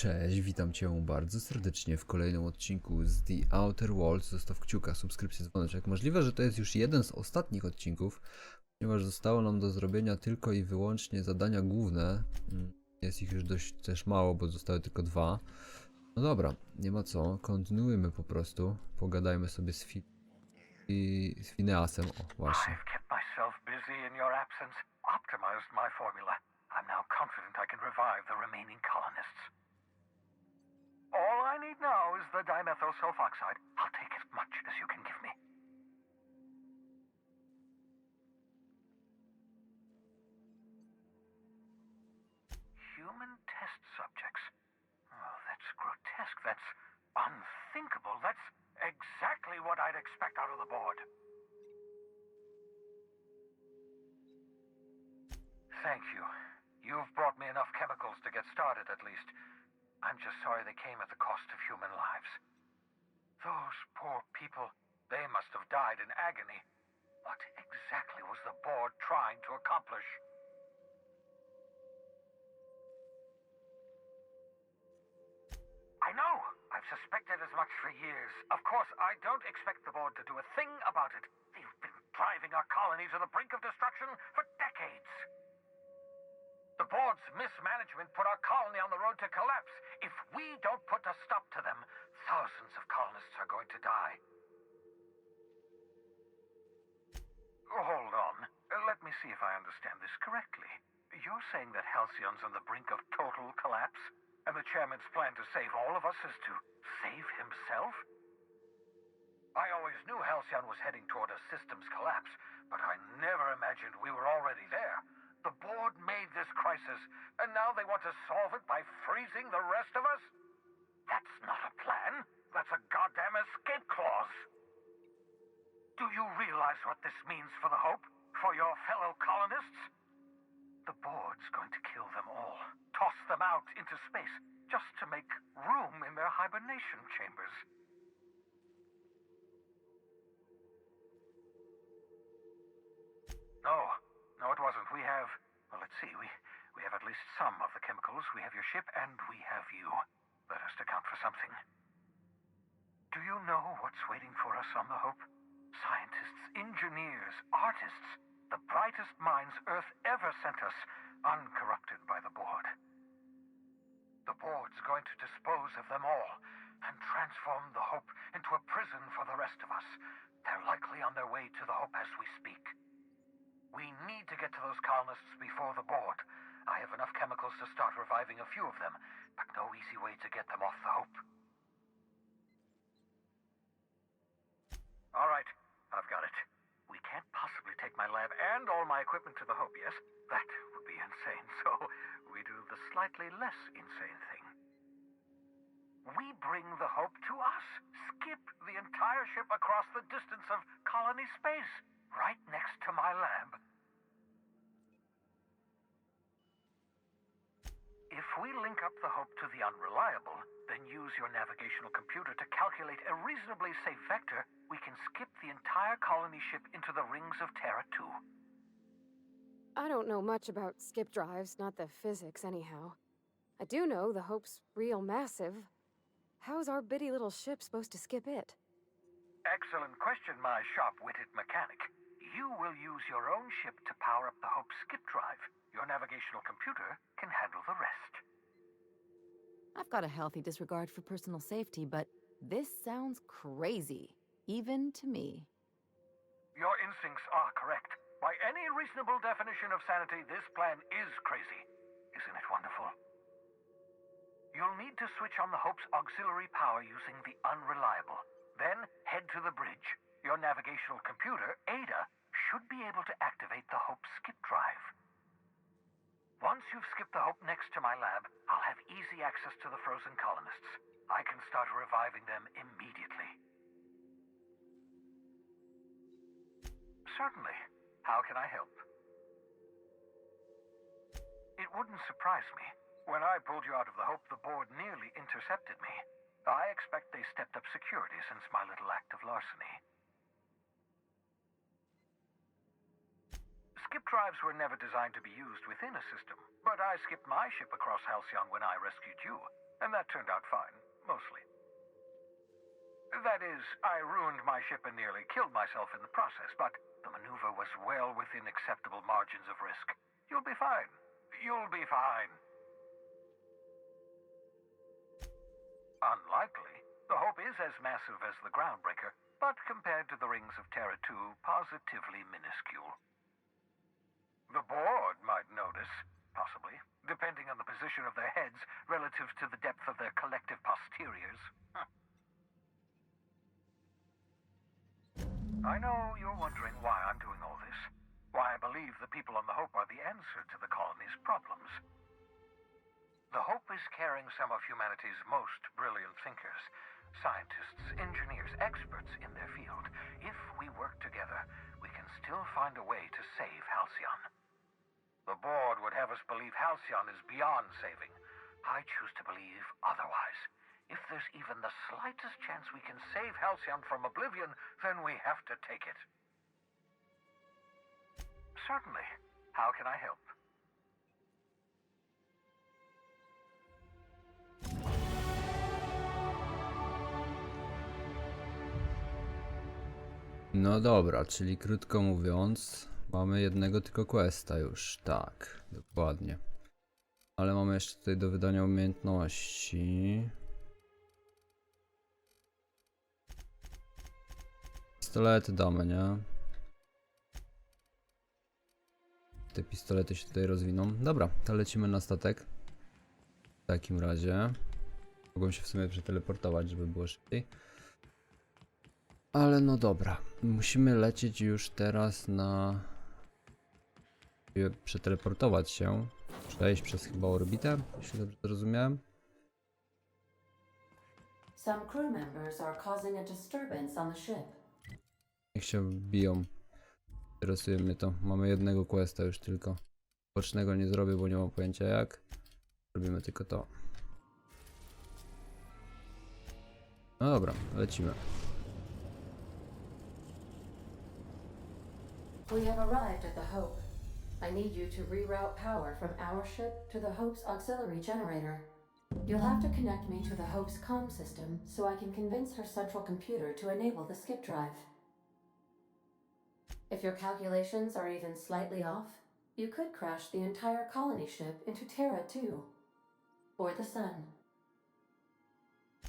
Cześć, witam Cię bardzo serdecznie w kolejnym odcinku z The Outer Worlds. Zostaw kciuka, subskrypcję, dzwoneczek. Możliwe, że to jest już jeden z ostatnich odcinków, ponieważ zostało nam do zrobienia tylko i wyłącznie zadania główne. Jest ich już dość też mało, bo zostały tylko dwa. No dobra, nie ma co, kontynuujmy po prostu. Pogadajmy sobie z Fineasem. O, właśnie. I've kept myself busy in your absence, optimized my formula. I'm now confident I can revive the remaining colonists. All I need now is the dimethyl sulfoxide. I'll take as much as you can give me. Human test subjects. Oh, that's grotesque. That's unthinkable. That's exactly what I'd expect out of the board. Thank you. You've brought me enough chemicals to get started, at least. I'm just sorry they came at the cost of human lives. Those poor people, they must have died in agony. What exactly was the board trying to accomplish? I know! I've suspected as much for years. Of course, I don't expect the board to do a thing about it. They've been driving our colony to the brink of destruction for decades. The board's mismanagement put our colony on the road to collapse. If we don't put a stop to them, thousands of colonists are going to die. Hold on. Let me see if I understand this correctly. You're saying that Halcyon's on the brink of total collapse? And the chairman's plan to save all of us is to save himself? I always knew Halcyon was heading toward a systems collapse, but I never imagined we were already there. The board made this crisis, and now they want to solve it by freezing the rest of us? That's not a plan. That's a goddamn escape clause. Do you realize what this means for the Hope? For your fellow colonists? The board's going to kill them all. Toss them out into space, just to make room in their hibernation chambers. No, it wasn't. We have, well, let's see, we have at least some of the chemicals. We have your ship, and we have you. That has to count for something. Do you know what's waiting for us on the Hope? Scientists, engineers, artists, the brightest minds Earth ever sent us, uncorrupted by the board. The board's going to dispose of them all and transform the Hope into a prison for the rest of us. They're likely on their way to the Hope as we speak. We need to get to those colonists before the board. I have enough chemicals to start reviving a few of them, but no easy way to get them off the Hope. All right, I've got it. We can't possibly take my lab and all my equipment to the Hope, yes? That would be insane, so we do the slightly less insane thing. We bring the Hope to us. Skip the entire ship across the distance of colony space, right next to my lab. If we link up the Hope to the Unreliable, then use your navigational computer to calculate a reasonably safe vector, we can skip the entire colony ship into the rings of Terra 2. I don't know much about skip drives, not the physics anyhow. I do know the Hope's real massive. How's our bitty little ship supposed to skip it? Excellent question, my sharp-witted mechanic. You will use your own ship to power up the Hope's skip drive. Your navigational computer can handle the rest. I've got a healthy disregard for personal safety, but this sounds crazy, even to me. Your instincts are correct. By any reasonable definition of sanity, this plan is crazy. Isn't it wonderful? You'll need to switch on the Hope's auxiliary power using the Unreliable. Then head to the bridge. Your navigational computer, Ada, should be able to activate the Hope skip drive. Once you've skipped the Hope next to my lab, I'll have easy access to the frozen colonists. I can start reviving them immediately. Certainly. How can I help? It wouldn't surprise me. When I pulled you out of the Hope, the board nearly intercepted me. I expect they stepped up security since my little act of larceny. Skip drives were never designed to be used within a system, but I skipped my ship across Halcyon when I rescued you. and that turned out fine, mostly. That is, I ruined my ship and nearly killed myself in the process, but the maneuver was well within acceptable margins of risk. You'll be fine. You'll be fine. Unlikely. The Hope is as massive as the Groundbreaker, but compared to the Rings of Terra 2, positively minuscule. The board might notice, possibly, depending on the position of their heads relative to the depth of their collective posteriors. I know you're wondering why I'm doing all this, why I believe the people on the Hope are the answer to the colony's problems. The Hope is carrying some of humanity's most brilliant thinkers, scientists, engineers, experts in their field. If we work together, we can still find a way to save Halcyon. The board would have us believe Halcyon is beyond saving. I choose to believe otherwise. If there's even the slightest chance we can save Halcyon from oblivion, then we have to take it. Certainly. How can I help? No dobra, czyli krótko mówiąc, mamy jednego tylko questa już. Tak, dokładnie. Ale mamy jeszcze tutaj do wydania umiejętności. Pistolety damy, nie? Te pistolety się tutaj rozwiną. Dobra, to lecimy na statek. W takim razie. Mogłem się w sumie przeteleportować, żeby było szybciej. Ale no dobra. Musimy lecieć już teraz na... Przeteleportować się. Przejść przez chyba orbitę, jeśli dobrze zrozumiałem. Some crew members are causing a disturbance on the ship. Niech się biją. Interesuje mnie to. Mamy jednego questa już tylko. Bocznego nie zrobię, bo nie mam pojęcia jak. Robimy tylko to. No dobra, lecimy. We have arrived at the Hope. I need you to reroute power from our ship to the Hope's auxiliary generator. You'll have to connect me to the Hope's comm system so I can convince her central computer to enable the skip drive. If your calculations are even slightly off, you could crash the entire colony ship into Terra 2. Or the Sun.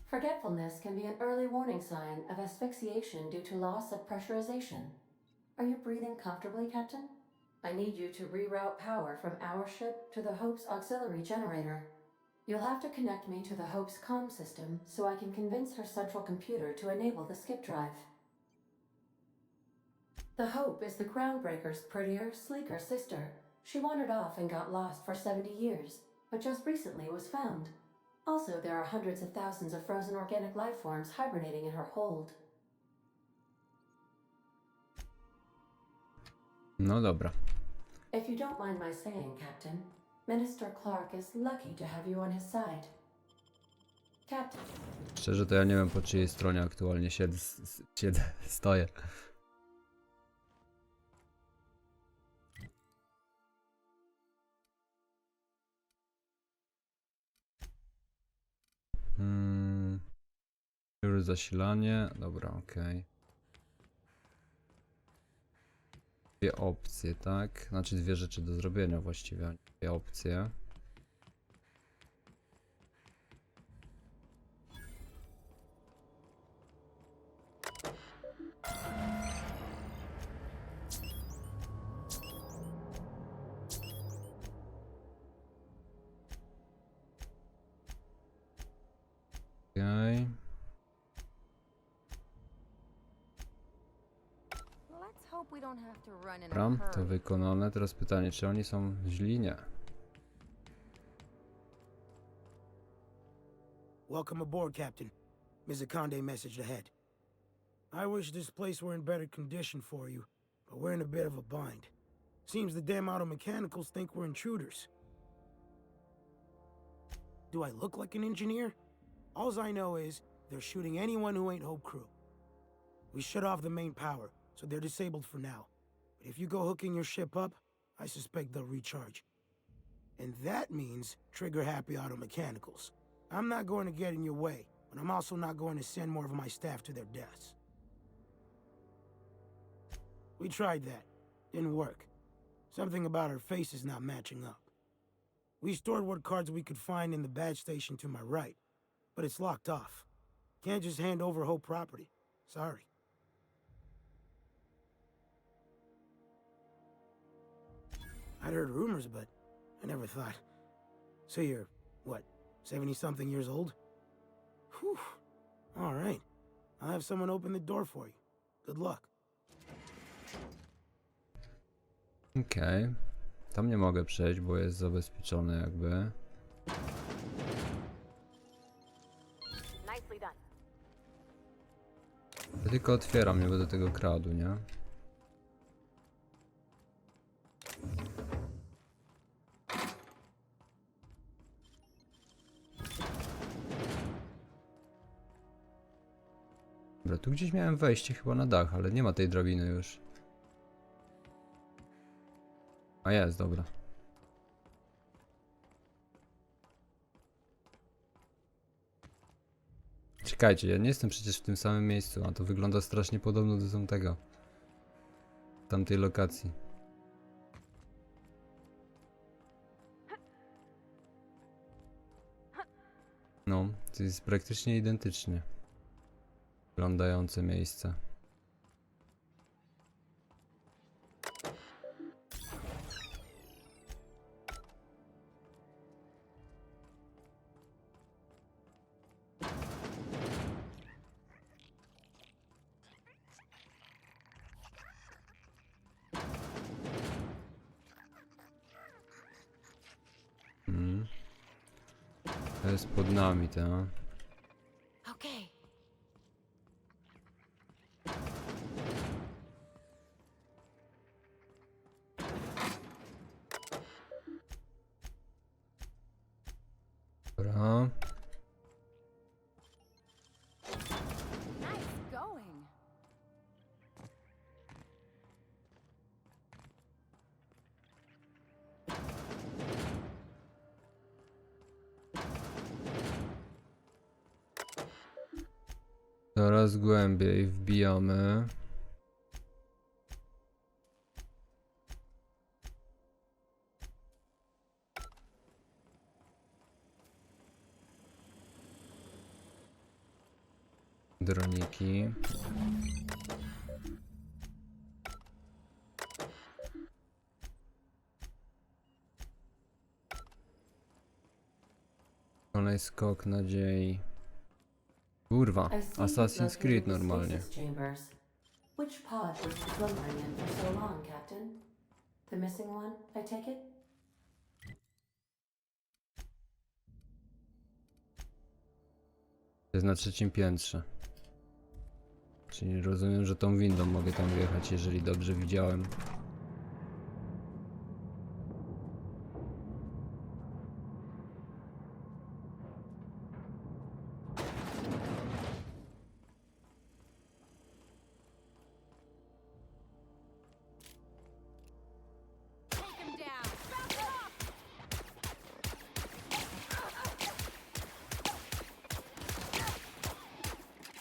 Forgetfulness can be an early warning sign of asphyxiation due to loss of pressurization. Are you breathing comfortably, Captain? I need you to reroute power from our ship to the Hope's auxiliary generator. You'll have to connect me to the Hope's comm system so I can convince her central computer to enable the skip drive. The Hope is the Groundbreaker's prettier, sleeker sister. She wandered off and got lost for 70 years, but just recently was found. Also, there are hundreds of thousands of frozen organic life forms hibernating in her hold. No dobra. If you don't mind my saying, Captain, Minister Clark is lucky to have you on his side. Captain. Szczerze to ja nie wiem, po czyjej stronie aktualnie stoję. Już zasilanie. Dobra, okej. Dwie opcje, tak? Znaczy dwie rzeczy do zrobienia właściwie. Dwie opcje. Okej. Let's hope we don't have to run in a Dobra, to hurry. wykonane. Teraz pytanie, czy oni są źli? Nie. Welcome aboard, Captain. Mr. Conde messaged ahead. I wish this place were in better condition for you, but we're in a bit of a bind. Seems the damn auto mechanicals think we're intruders. Do I look like an engineer? Alls I know is they're shooting anyone who ain't Hope Crew. We shut off the main power, so they're disabled for now. But if you go hooking your ship up, I suspect they'll recharge. And that means trigger-happy auto mechanicals. I'm not going to get in your way, but I'm also not going to send more of my staff to their deaths. We tried that. Didn't work. Something about our faces not matching up. We stored what cards we could find in the badge station to my right, but it's locked off. Can't just hand over whole property. Sorry. I'd heard rumors, but I never thought. So you're, what, 70-something years old? Whew. All right. I'll have someone open the door for you. Good luck. Okej. Tam nie mogę przejść, bo jest zabezpieczone jakby. Nicely done. Ja tylko otwieram, nie będę tego kradł, nie? Dobra, tu gdzieś miałem wejście chyba na dach, ale nie ma tej drabiny już. A jest, dobra. Czekajcie, ja nie jestem przecież w tym samym miejscu, a to wygląda strasznie podobno do tamtego. Tamtej lokacji. No, to jest praktycznie identycznie wyglądające miejsce. To jest pod nami, to. Okay. Dobra. Nice going. Coraz głębiej wbijamy. Droniki. Kolej skok nadziei. Kurwa, I see you've Assassin's Creed located the normalnie. stasis chambers. Which pod was the slumbering in for so long, Captain? The missing one, I take it? To jest na 3. piętrze. Czyli rozumiem, że tą windą mogę tam wjechać, jeżeli dobrze widziałem.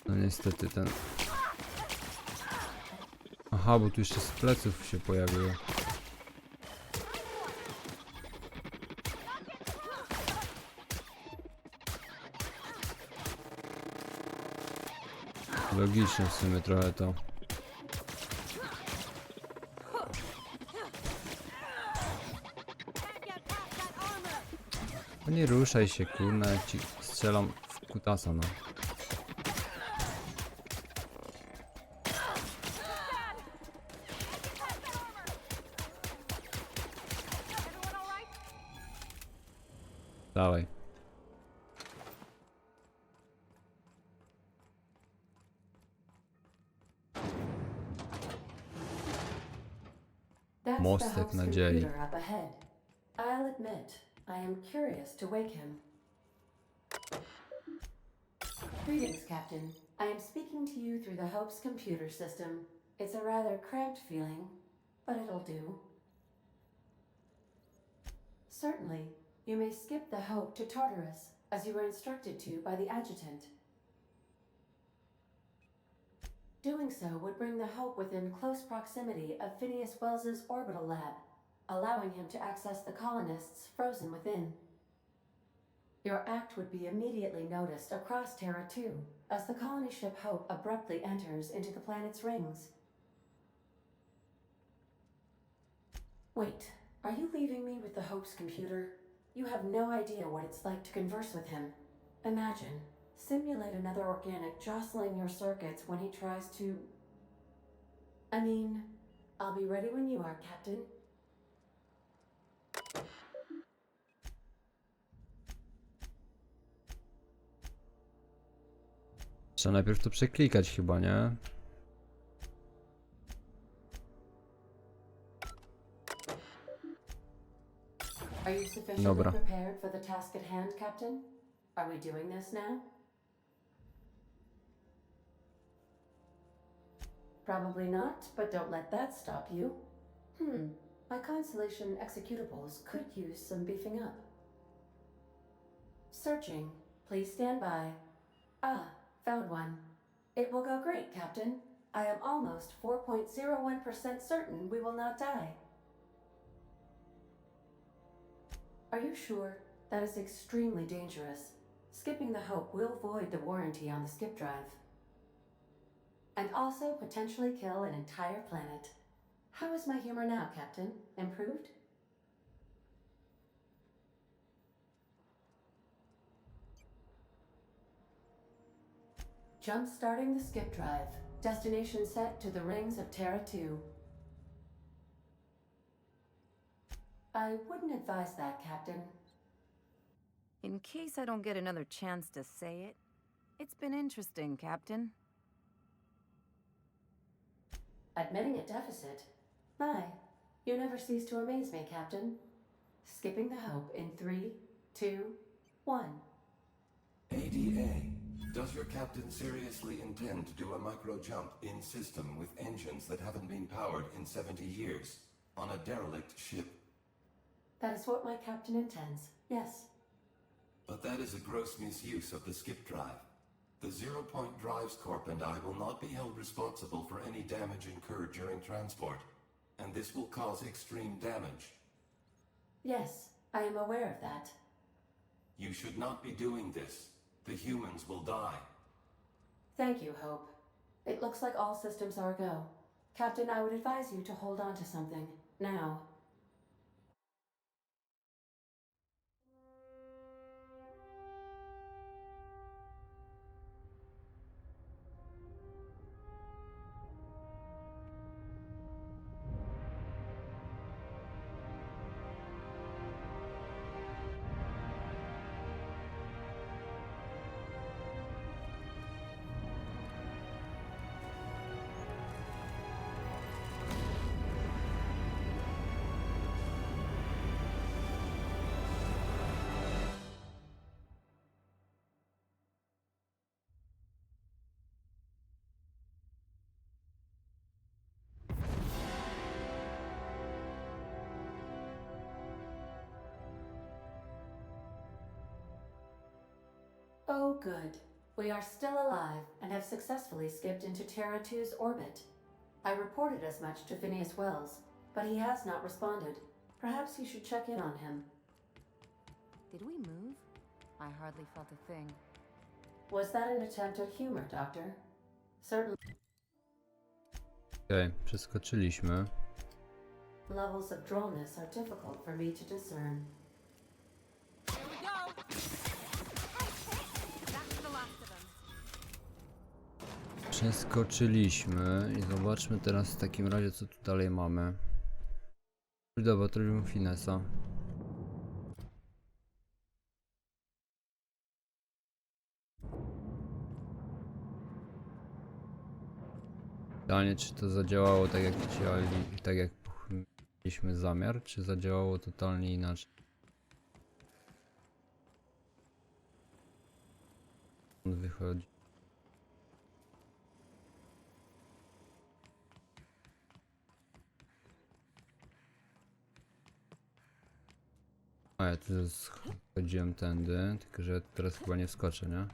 No niestety ten... Aha, bo tu jeszcze z pleców się pojawiło. Logiczne w sumie trochę to. No nie ruszaj się, kurna, jak ci strzelam w kutasa, no. Dawaj. That's the Mostek Hope's nadziei. computer up ahead. I'll admit, I am curious to wake him. Greetings, Captain. I am speaking to you through the Hope's computer system. It's a rather cramped feeling, but it'll do. Certainly, you may skip the Hope to Tartarus. as you were instructed to by the adjutant. Doing so would bring the Hope within close proximity of Phineas Wells's orbital lab, allowing him to access the colonists frozen within. Your act would be immediately noticed across Terra 2, as the colony ship Hope abruptly enters into the planet's rings. Wait, are you leaving me with the Hope's computer? You have no idea what it's like to converse with him. Imagine, simulate another organic jostling your circuits when he tries to... I mean, I'll be ready when you are, Captain. Trzeba najpierw to przeklikać chyba, nie? Are you sufficiently Dobra. prepared for the task at hand, Captain? Are we doing this now? Probably not, but don't let that stop you. My Constellation executables could use some beefing up. Searching. Please stand by. Ah, found one. It will go great, Captain. I am almost 4.01% certain we will not die. Are you sure? That is extremely dangerous. Skipping the Hope will void the warranty on the skip drive. And also potentially kill an entire planet. How is my humor now, Captain? Improved? Jump-starting the skip drive. Destination set to the rings of Terra 2. I wouldn't advise that, Captain. In case I don't get another chance to say it, it's been interesting, Captain. Admitting a deficit? My, you never cease to amaze me, Captain. Skipping the Hope in 3, 2, 1. ADA, does your captain seriously intend to do a micro-jump in system with engines that haven't been powered in 70 years on a derelict ship? That is what my captain intends, yes. But that is a gross misuse of the skip drive. The Zero Point Drives Corp and I will not be held responsible for any damage incurred during transport, and this will cause extreme damage. Yes, I am aware of that. You should not be doing this. The humans will die. Thank you, Hope. It looks like all systems are go. Captain, I would advise you to hold on to something, now. Oh, good. We are still alive and have successfully skipped into Terra 2's orbit. I reported as much to Phineas Wells, but he has not responded. Perhaps you should check in on him. Did we move? I hardly felt a thing. Was that an attempt at humor, Doctor? Certainly. Okej, przeskoczyliśmy. Levels of drollness are difficult for me to discern. Here we go! That's the last of them. Przeskoczyliśmy i zobaczmy teraz w takim razie, co tu dalej mamy. Do laboratorium Finesa. Pytanie, czy to zadziałało tak jak chcieli, tak jak mieliśmy zamiar, czy zadziałało totalnie inaczej. On wychodzi. A ja tu schodziłem tędy, tylko że teraz chyba nie wskoczę, nie?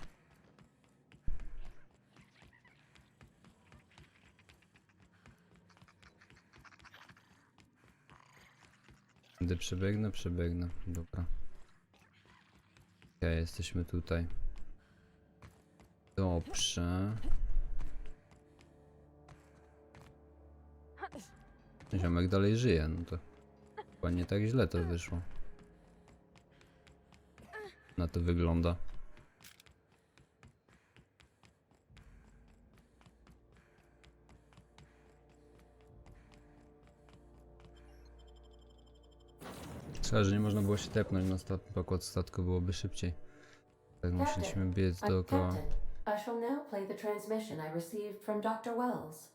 Tędy przebiegnę, dobra. Okej, jesteśmy tutaj. Dobrze. Ziomek dalej żyje, no to chyba nie tak źle to wyszło. Na to wygląda. Szkoda, że nie można było się tepnąć na pokład statku, byłoby szybciej. Tak musieliśmy biec dookoła. Captain, I shall now play the transmission I received from Dr. Wells.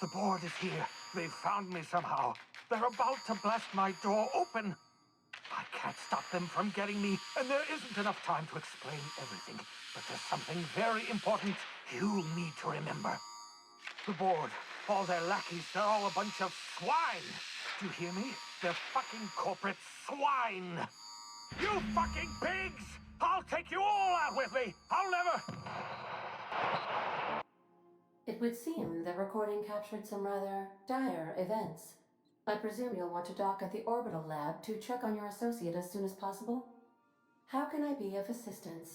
The board is here. They've found me somehow. They're about to blast my door open. I can't stop them from getting me, and there isn't enough time to explain everything. But there's something very important you need to remember. The board, all their lackeys, they're all a bunch of swine. Do you hear me? They're fucking corporate swine. You fucking pigs! I'll take you all out with me. I'll never... It would seem the recording captured some rather dire events. I presume you'll want to dock at the orbital lab to check on your associate as soon as possible. How can I be of assistance?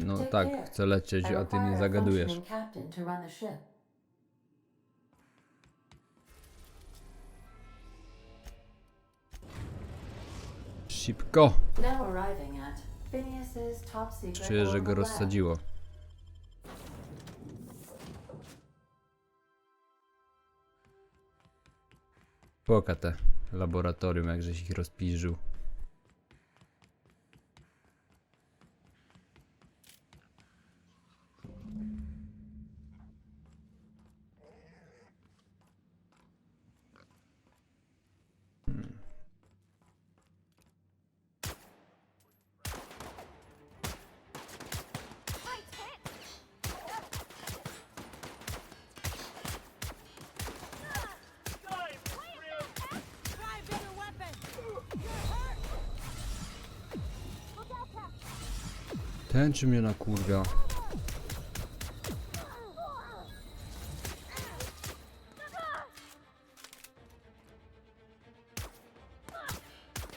No Take tak, care. chcę lecieć, I a ty nie require a zagadujesz. functioning captain to run the ship. Szybko! Now arriving at Phineas's top secret Czuję, że go orbital lab. rozsadziło. Poka te laboratorium, jak żeś ich rozpiżył. Ten czy mnie nakurwia?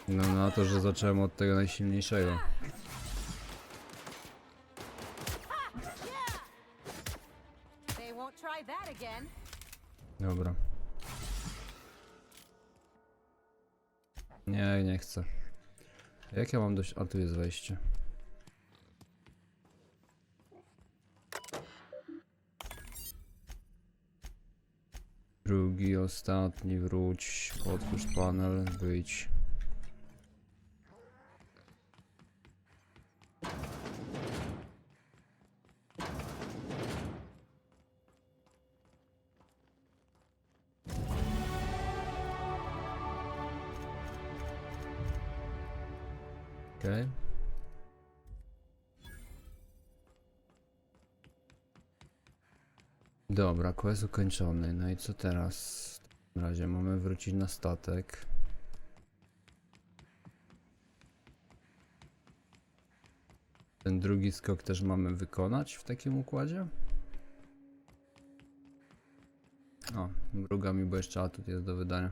No na to, że zacząłem od tego najsilniejszego. They won't try that again. Dobra. Nie, nie chcę. Jak ja mam dość... A tu jest wejście. Drugi, ostatni, wróć, otwórz panel, wyjdź. Okej. Dobra, quest ukończony. No i co teraz? W takim razie mamy wrócić na statek. Ten drugi skok też mamy wykonać w takim układzie? O, mruga mi, bo jeszcze atut jest do wydania.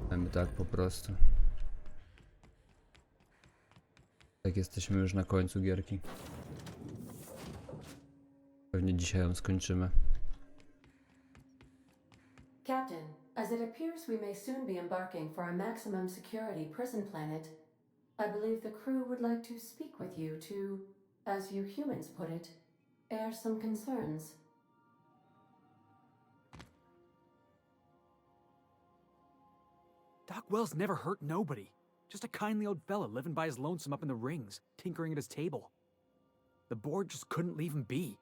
Dajmy tak po prostu. Tak, jesteśmy już na końcu gierki. Pewnie dzisiaj ją skończymy. Captain, as it appears we may soon be embarking for a maximum security prison planet, I believe the crew would like to speak with you to, as you humans put it, air some concerns. Doc Wells never hurt nobody. Just a kindly old fella living by his lonesome up in the rings, tinkering at his table. The board just couldn't leave him be.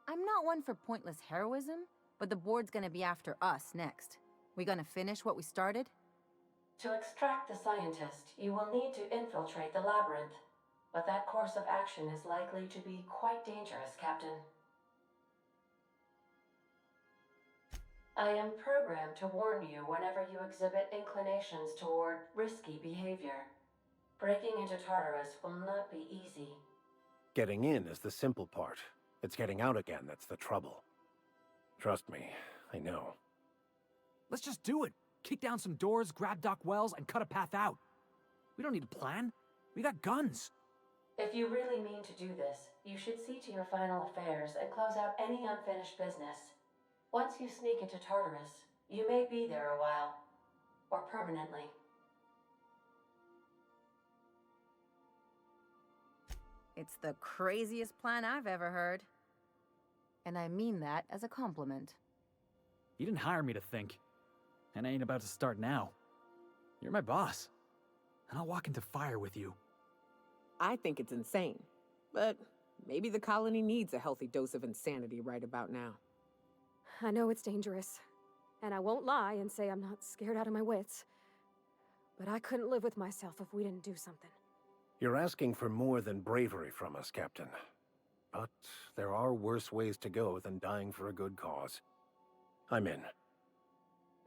I'm not one for pointless heroism, but the board's gonna be after us next. We gonna finish what we started? To extract the scientist, you will need to infiltrate the labyrinth. But that course of action is likely to be quite dangerous, Captain. I am programmed to warn you whenever you exhibit inclinations toward risky behavior. Breaking into Tartarus will not be easy. Getting in is the simple part. It's getting out again that's the trouble. Trust me, I know. Let's just do it. Kick down some doors, grab Doc Wells, and cut a path out. We don't need a plan. We got guns. If you really mean to do this, you should see to your final affairs and close out any unfinished business. Once you sneak into Tartarus, you may be there a while. Or permanently. It's the craziest plan I've ever heard. And I mean that as a compliment. You didn't hire me to think. And I ain't about to start now. You're my boss. And I'll walk into fire with you. I think it's insane. But maybe the colony needs a healthy dose of insanity right about now. I know it's dangerous. And I won't lie and say I'm not scared out of my wits. But I couldn't live with myself if we didn't do something. You're asking for more than bravery from us, Captain. But there are worse ways to go than dying for a good cause. I'm in.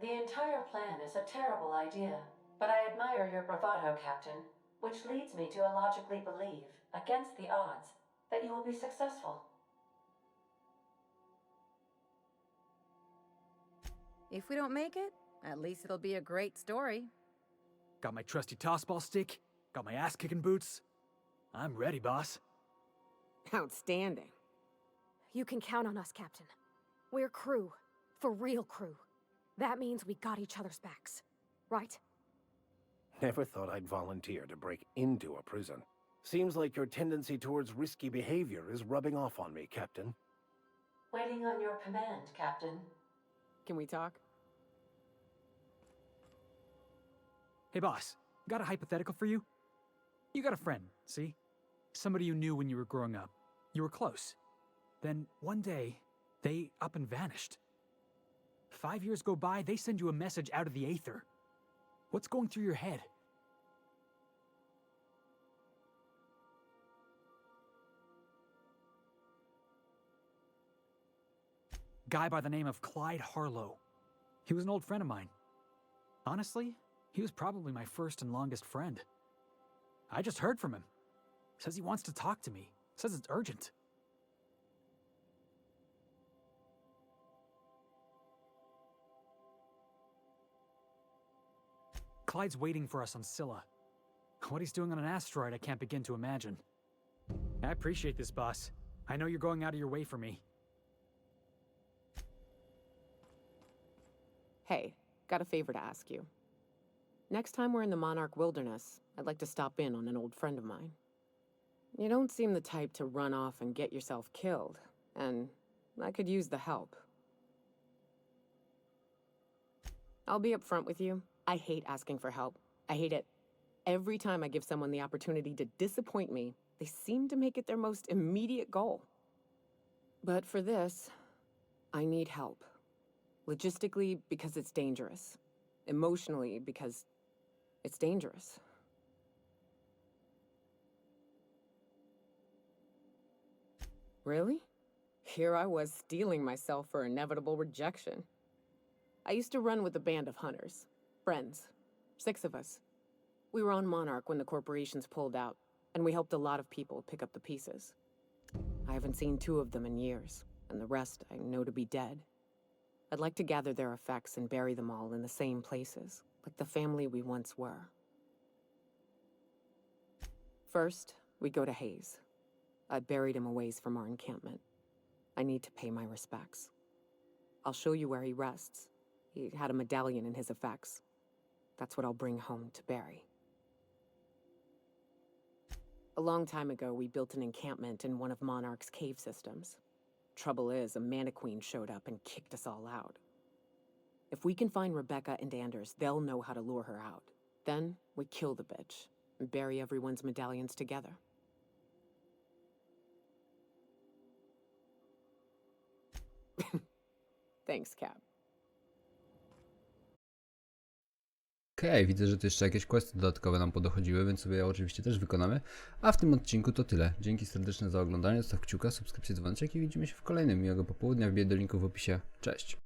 The entire plan is a terrible idea, but I admire your bravado, Captain, which leads me to illogically believe, against the odds, that you will be successful. If we don't make it, at least it'll be a great story. Got my trusty tossball stick. Got my ass-kicking boots. I'm ready, boss. Outstanding. You can count on us, Captain. We're crew. For real crew. That means we got each other's backs. Right? Never thought I'd volunteer to break into a prison. Seems like your tendency towards risky behavior is rubbing off on me, Captain. Waiting on your command, Captain. Can we talk? Hey, boss. Got a hypothetical for you? You got a friend, see? Somebody you knew when you were growing up. You were close. Then, one day, they up and vanished. 5 years go by, they send you a message out of the aether. What's going through your head? Guy by the name of Clyde Harlow. He was an old friend of mine. Honestly, he was probably my first and longest friend. I just heard from him. Says he wants to talk to me. Says it's urgent. Clyde's waiting for us on Scylla. What he's doing on an asteroid, I can't begin to imagine. I appreciate this, boss. I know you're going out of your way for me. Hey, got a favor to ask you. Next time we're in the Monarch Wilderness, I'd like to stop in on an old friend of mine. You don't seem the type to run off and get yourself killed, and I could use the help. I'll be upfront with you. I hate asking for help. I hate it. Every time I give someone the opportunity to disappoint me, they seem to make it their most immediate goal. But for this, I need help. Logistically, because it's dangerous. Emotionally, because it's dangerous. Really? Here I was steeling myself for inevitable rejection. I used to run with a band of hunters. Friends. 6 of us. We were on Monarch when the corporations pulled out, and we helped a lot of people pick up the pieces. I haven't seen 2 of them in years, and the rest I know to be dead. I'd like to gather their effects and bury them all in the same places, like the family we once were. First, we go to Hayes. I buried him a ways from our encampment. I need to pay my respects. I'll show you where he rests. He had a medallion in his effects. That's what I'll bring home to bury. A long time ago, we built an encampment in one of Monarch's cave systems. Trouble is, a Mannequin showed up and kicked us all out. If we can find Rebecca and Anders, they'll know how to lure her out. Then, we kill the bitch, and bury everyone's medallions together. Thanks, Cap. Okej, widzę, że tu jeszcze jakieś questy dodatkowe nam podochodziły, więc sobie je oczywiście też wykonamy. A w tym odcinku to tyle. Dzięki serdeczne za oglądanie, zostaw kciuka, subskrypcję, dzwoneczek i widzimy się w kolejnym. Miłego popołudnia, wbiję do linku w opisie. Cześć!